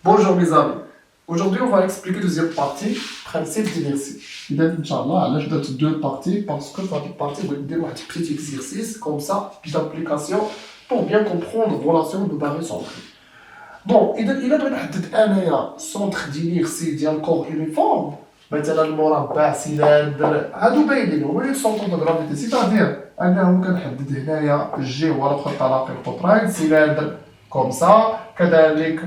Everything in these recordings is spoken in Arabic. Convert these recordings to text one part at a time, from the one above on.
Bonjour mes amis. Aujourd'hui, on va expliquer la deuxième partie, principe d'inertie. إذا إن شاء الله علاش درت deux parties parce que في هذه البارتي بغيت ندير واحد petit exercice comme ça d'application pour bien comprendre relation de barré centré. Bon, إذا بغيت نحدد أنايا سونتر d'inertie ديال كور يونيفورم مثلا مربع سيلندر هادو باينين هما لي سونتر دو غرافيتي سيتادير انه كنحدد هنايا جي هو الاخر طلاقي القطرين سيلندر كوم سا كذلك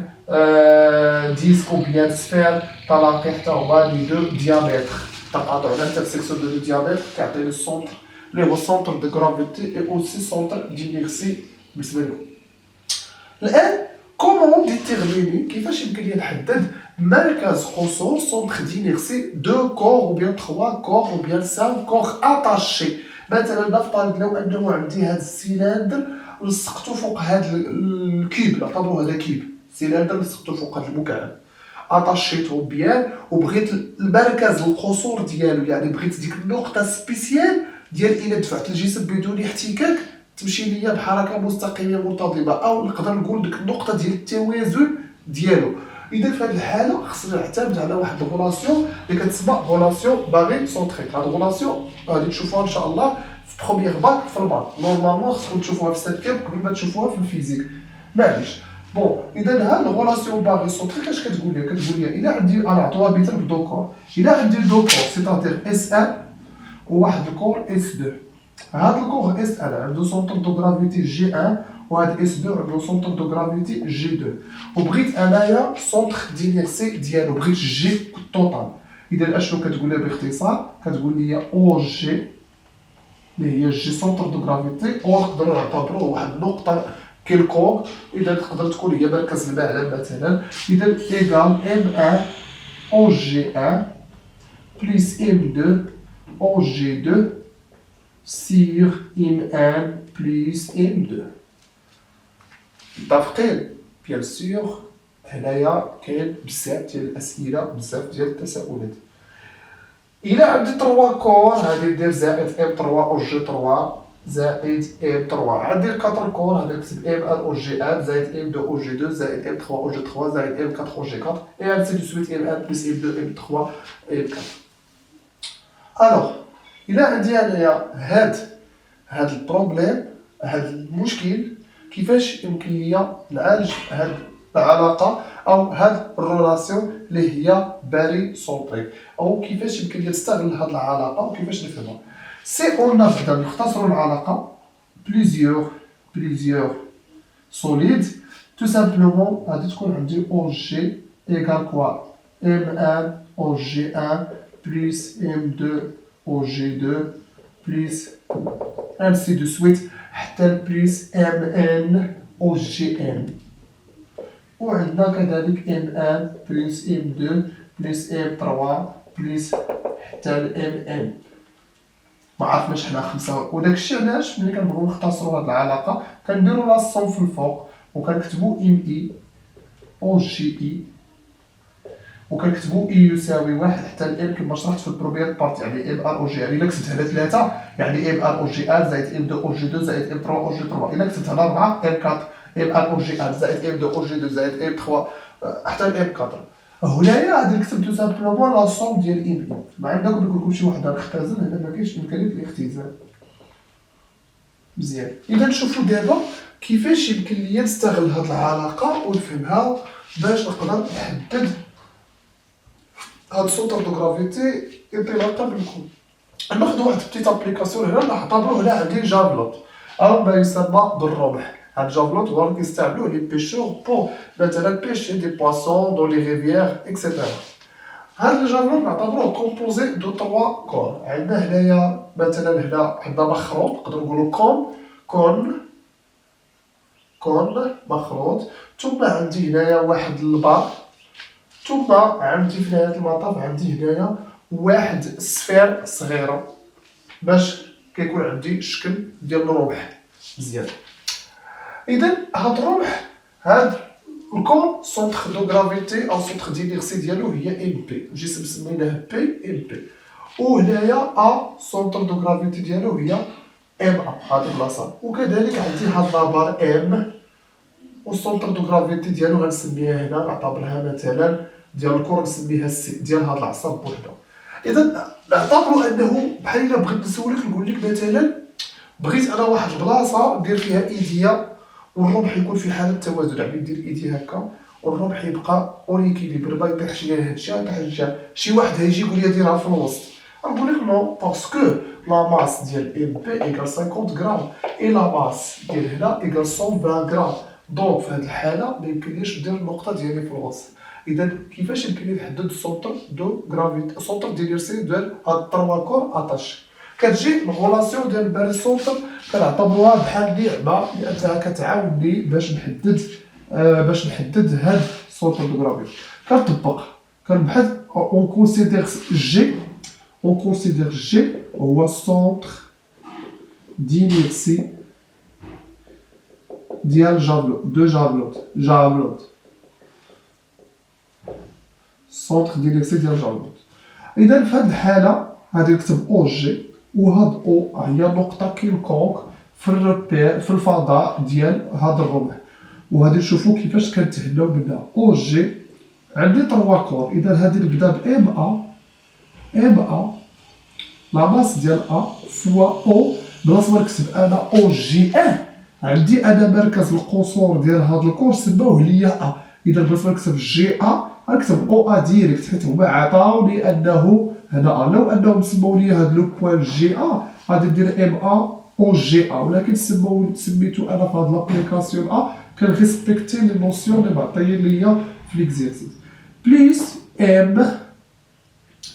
ديسك او بيان سفير طلاقي حتى هما لي دو ديامتر تقاطع على انترسيكسيون دو ديامتر كيعطيني السونتر اللي هو السونتر دو غرافيتي اي اوسي سونتر دينيرسي بالنسبه لهم. الان كومون ديتيرميني كيفاش يمكن لي نحدد مركز قصور سونتر دينيرسي دو كور او بيان 3 كور او بيان 5 كور اتاشي. مثلا نفترض لو انه عندي هذا السيلندر لصقته فوق هذا الكيب، نعتبروا هذا كيب سيلندر لصقته فوق هذا المكعب اتاشيته بيان وبغيت المركز القصور ديالو، يعني بغيت ديك النقطه سبيسيال ديال الى دفعت الجسم بدون احتكاك تمشي ليا بحركه مستقيمه منتظمه، او نقدر نقول ديك النقطه ديال التوازن ديالو. اذا في هذه الحاله خصنا نعتمد على واحد الغولاسيون اللي كتسمى غولاسيون باغي سونتريك. هاد الغولاسيون غادي تشوفوها ان شاء الله في بروميير باك في المات، نورمالمون خصكم تشوفوها في سيبتيام قبل ما تشوفوها في الفيزيك، معليش. بون اذا هاد الغولاسيون باغي سونتريك اش كتقول لي؟ كتقول لي الا عندي انا عطوها مثال بدوكور، الا عندي دو كور سيتاتير اس 1 وواحد الكور اس 2، هاد الكور اس 1 عنده سونتر دو غرافيتي جي 1 وهاد اس 2 عنده سونتر دو غرافيتي جي 2، وبغيت انايا سونتر دينيرسي ديالو، بغيت جي توتال. اذا اشنو كتقول لي باختصار؟ كتقول لي او جي اللي هي جي سونتر دو غرافيتي، او نقدروا نعتبروه واحد النقطه كيلكوك، اذا تقدر تكون هي مركز المعلم مثلا. اذا ايكال ام 1 او جي 1 بلس ام 2 او جي 2 sur M1 plus M2. متفقين؟ بيان سور هنايا كاين بزاف ديال الاسئله بزاف ديال التساؤلات. الى عندي 3 كور غادي ندير زائد ام 3 او جي 3 زائد ام 3. عندي 4 كور غادي نكتب ام 1 او جي 1 زائد ام 2 او جي 2 زائد ام 3 او جي 3 زائد ام 4 او جي 4 et ainsi de suite ام 1 plus ام 2 ام 3 ام 4. الوغ إلا عندي أنايا هاد البروبليم، هاد المشكل، كيفاش يمكن ليا نعالج هاد العلاقة أو هاد الرولاسيون اللي هي باري سونتريك، أو كيفاش يمكن ليا نستغل هاد العلاقة وكيفاش نفهمها. سي أون نبدا نختصرو العلاقة بليزيور سوليد، تو سامبلومون غادي تكون عندي أو جي إيكال كوا ام 1 أو جي 1 بلس ام 2 au G2 plus ainsi de suite حتى plus Mn au Gn، وعندنا كذلك M1 plus M2 plus M3 plus حتى Mn. ما عرفناش حنا خمسة، وداكشي علاش ملي كنبغيو نختصرو هاد العلاقة كنديرو لاصون في الفوق وكنكتبو MI au GI وكنكتبو اي يساوي 1 حتى الام كما شرحت في البروميير بارتي، يعني ام ار او جي. يعني الا كتبت هنا 3 يعني ام ار او جي 1 زائد ام 2 او جي 2 زائد ام 3 او جي 3. الا كتبت هنا 4 ام 4 ام ار او جي 1 زائد ام 2 او جي 2 زائد ام 3 حتى الام 4. هنايا غادي نكتب تو سامبلومون لا سوم ديال ام اي، مع عندكم يقول لكم شي واحد اختزل هنا ما كاينش امكانيه الاختزال. مزيان، اذا نشوفوا دابا كيفاش يمكن ليا نستغل هاد العلاقه ونفهمها باش نقدر نحدد هاد السونتر دو غرافيتي انطلاقا منكم. ناخدو واحد بتيت ابليكاسيون هنا نعتبرو هنا عندي جافلوت او ما يسمى بالرمح. هاد الجافلوت هو اللي كيستعملوه لي بيشور بور مثلا بيشي دي بواسون دون لي ريفيير اكسيتيرا. هاد الجافلوت نعتبروه كومبوزي دو 3 كور. عندنا هنايا مثلا هنا عندنا مخروط نقدرو نقولو كون مخروط، ثم عندي هنايا واحد البار، ثم عندي في نهاية المطاف عندي هنايا واحد السفير صغيرة باش كيكون عندي شكل ديال الرمح. مزيان، إذا هاد الرمح هاد الكون سونتر دو غرافيتي أو سونتر دينيرسي ديالو هي ام بي، الجسم سميناه بي ام بي، وهنايا ا سونتر دو غرافيتي ديالو هي ام ا هاد البلاصة، وكذلك عندي هاد لابار ام والسونتر دو غرافيتي ديالو غنسميها هنا، نعتبرها مثلا ديال الكور نسميها سي ديال هاد العصا بوحدها. اذا نعتبروا انه بحال الا بغيت نسولك نقول لك مثلا بغيت انا واحد البلاصه ندير فيها ايديا والربح يكون في حاله توازن، يعني ندير ايدي هكا والربح يبقى اوريكيليبر، ما يطيحش لا هادشي يطيح هادشي. شي واحد هيجي يقول لي ديرها في الوسط، نقول لك نو، باسكو لا ماس ديال ام بي ايكال 50 غرام اي لا ماس ديال هنا ايكال 120 غرام. دونك في هذه الحاله ما يمكنليش ندير النقطه ديالي في الوسط. اذا كيفاش يمكن لي نحدد السونتر دو غرافيتي، السونتر دينيرسي ديال هاد 3 كور اتاش؟ كتجي الغولاسيون ديال باري سونتر كنعتبروها بحال نعمه لانها كتعاوني باش نحدد هاد السونتر دو غرافيتي. كنطبق كنبحث اون كونسيدير جي هو السونتر دينيرسي ديال جابلوت السونتر دينيرسي ديال جابلوت. اذا في هاد الحاله غادي نكتب او جي، وهاد او هي نقطه كيلكونك في الربير في الفضاء ديال هاد الربع، وغادي نشوفو كيفاش كنتهناو منها. او جي عندي 3 كور، اذا غادي نبدا ب ام ا لا ماس ديال ا فوا او، بلاصه ما نكتب انا او جي ان عندي انا مركز القصور ديال هاد الكور سموه ليا ا، اذا بلاصه ما نكتب جي ا غنكتب او ا ديريكت، حيت هما عطاوني انه هنا لو انهم سموا لي هاد لو بوين جي ا غادي ندير ام ا او جي ا، ولكن سميتو انا في هاد لابليكاسيون ا كنريسبكتي لي نوسيون اللي معطيين ليا في ليكزيرسيس. بليس ام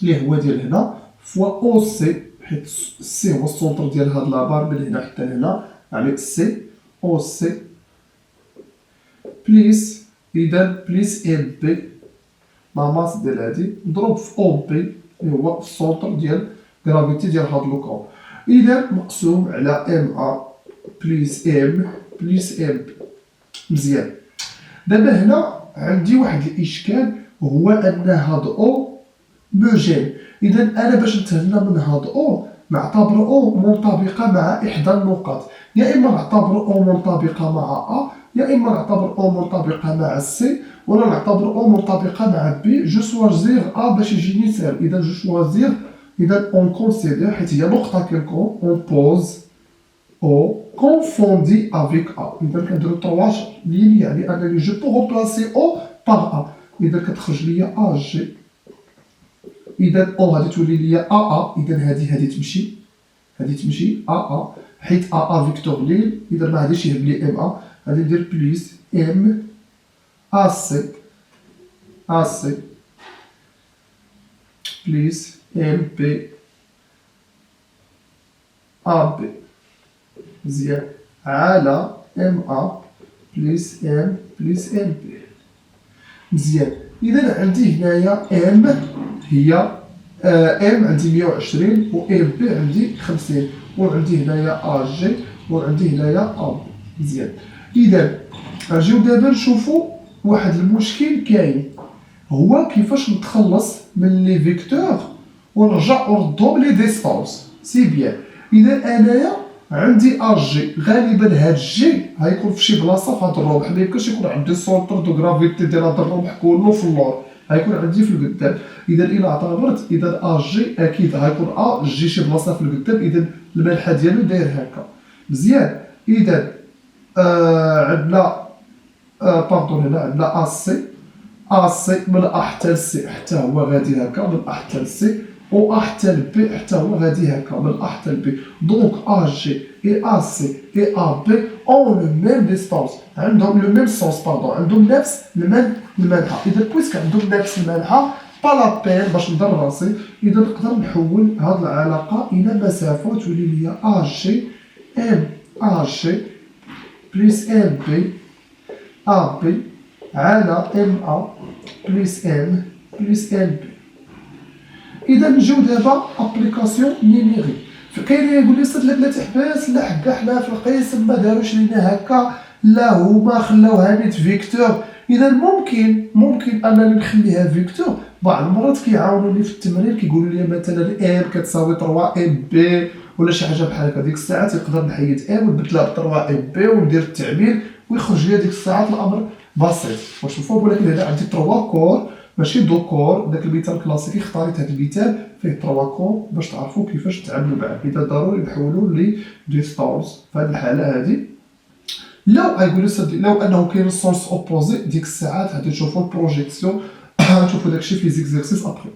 اللي هو ديال هنا فوا او سي، حيت سي هو السونتر ديال هاد لابار من هنا حتى لهنا، يعني سي او سي بليس، اذا بليس ام بي لا ماس ديال هادي مضروب في او بي اللي هو السونتر ديال غرافيتي ديال هاد لوكور، اذا مقسوم على ام ا بليس ام بي. مزيان. دابا هنا عندي واحد الاشكال، هو ان هاد او موجين، اذا انا باش نتهنى من هاد او نعتبر او منطبقه مع احدى النقاط، يا اما نعتبر او منطبقه مع ا، يا اما نعتبر او منطبقه مع سي، ولا نعتبر او منطبقه مع بي. جو شوازير ا باش يجيني سهل، اذا جو شوازير، اذا اون كونسيدير حيت هي نقطه كيلكون اون بوز او كونفوندي افيك ا، اذا كنديرو 3 لين، يعني انني جو بو روبلاسي او باغ ا، اذا كتخرج ليا ا جي، اذا او غادي تولي ليا ا، اذا هادي تمشي ا حيت ا فيكتور لين، اذا ما غاديش يهب لي ام ا، غادي ندير بليس ام ا سي بليس ام بي ا بي، مزيان، على ام ا بليس ام بي، مزيان. اذا عندي هنايا ام هي ام عندي 120 و ام بي عندي 50، وعندي هنايا ا جي وعندي هنايا ا بي، مزيان. اذا نجيو دابا نشوفو واحد المشكل كاين، هو كيفاش نتخلص من لي فيكتور ونرجع نردهم لي ديستونس. سي بيان، اذا انايا عندي ا جي، غالبا هاد جي غيكون في شي بلاصه في هاد الربح، ميمكنش يكون عندي سونتر دو غرافيتي ديال هاد الربح كله في اللور، غيكون عندي في القدام. اذا الى اعتبرت اذا ا جي اكيد غيكون ا جي شي بلاصه في القدام، اذا المنحى ديالو داير هكا، مزيان. اذا عندنا باردون، هنا عندنا ا سي من ا حتى لسي حتى هو غادي هكا، من ا حتى لسي، و ا حتى لبي حتى هو غادي هكا، من ا حتى لبي. دونك ا جي اي ا سي اي ا بي اون لو ميم ديستونس، عندهم لو ميم سونس، عندهم نفس المنحى. اذا بويسك عندهم نفس المنحى با لا بين باش ندير راسي، اذا نقدر نحول هاد العلاقه الى مسافه وتولي ليا ا جي بليس ام بي ا بي على ام ا بليس ام بي. اذا نجيو دابا ابليكاسيون نيميريك. كاين اللي يقول لي صد بلاتي حباس، لا حكا حنا في القسم ما داروش لينا هكا، لا هما خلاوها نيت فيكتور. اذا ممكن انني نخليها فيكتور. بعض المرات كيعاونوني في التمرين، كيقولوا لي مثلا ام كتساوي 3 ام بي ولا شي حاجه بحال هكا، ديك الساعه تقدر نحيد ام ونبدلها ب 3 ام بي وندير التعميل ويخرج لي ديك الساعات الامر بسيط واش مفهوم. ولكن هنا عندي 3 كور ماشي 2 كور. داك المثال كلاسيكي اختاريت هذا المثال فيه 3 كور باش تعرفوا كيفاش تتعاملوا معاه. اذا ضروري نحولوا ل ديستانس في هذه الحاله هذه. لو غيقولوا لو انه كاين سورس اوبوزي ديك الساعات غادي نشوفوا البروجيكسيون نشوفوا داكشي في لي زيكزيرسيس ابري.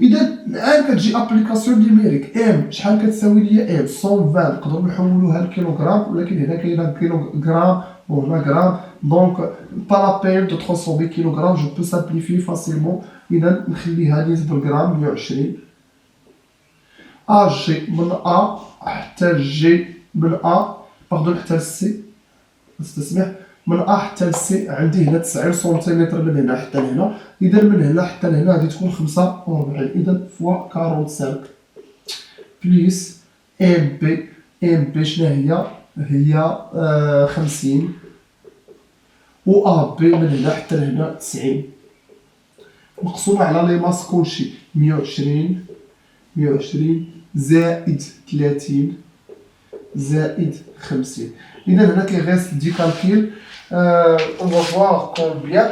اذا الان كتجي ابليكاسيون نيميريك ام شحال كتساوي ليا ام 120 نقدروا نحولوها لكيلوغرام ولكن هنا كاينه كيلوغرام وهنا غرام دونك با لا بين دو ترانسفورمي كيلوغرام جو بو سامبليفي فاسيلمون. اذا نخليها نسبه الغرام 120 ا جي من ا حتى جي من ا باردون حتى سي استسمح من ا حتى لسي عندي هنا 90 سنتيمتر من هنا حتى لهنا. اذا من هنا حتى لهنا غادي تكون 45 اذا فوا 45 بليس ام بي شنو هي 50 و ا بي من هنا حتى لهنا 90 مقسومه على لي ماس كلشي 120 زائد 30 زائد 50. إذا هنا كيغيست دي كالكيل on va voir combien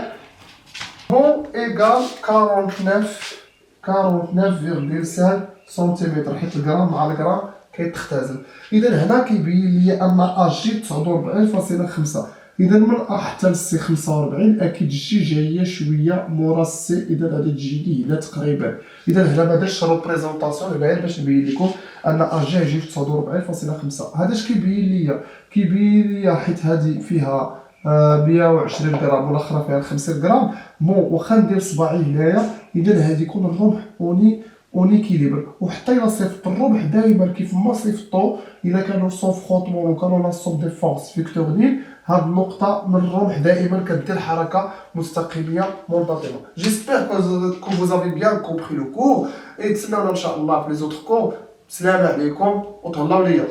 bon égale 49,5 سنتيمتر حيت الغرام مع الغرام كيتختزل. إذا هنا كيبين لي أن أجي 49.5. إذا من أ حتى لسي 45 أكيد جي جاية شوية مورا السي. إذا غادي تجيني هنا تقريبا. إذا هنا ما درتش ريبريزونطاسيون غير باش نبين لكم أن أجي يجي في 49.5. هذا اش كيبين ليا؟ كيبين ليا حيت هذه فيها 120 غرام والاخرى فيها 50 غرام بون واخا ندير صباعي هنايا. إذا هذه يكون الربح اوني كيليبر. وحتى إلا صيفط الربح دائما كيف ما صيفطو إلا كانوا سون فروتمون وكانوا لا سوم دي فورس فيكتورنيل هاد النقطة من الربح دائما كدير حركة مستقيمية منتظمة. جيسبيغ كو فوز افي بيان كومبري لو كور. تسناونا ان شاء الله في لي زوتر كور. السلام عليكم وتهلاو ليا.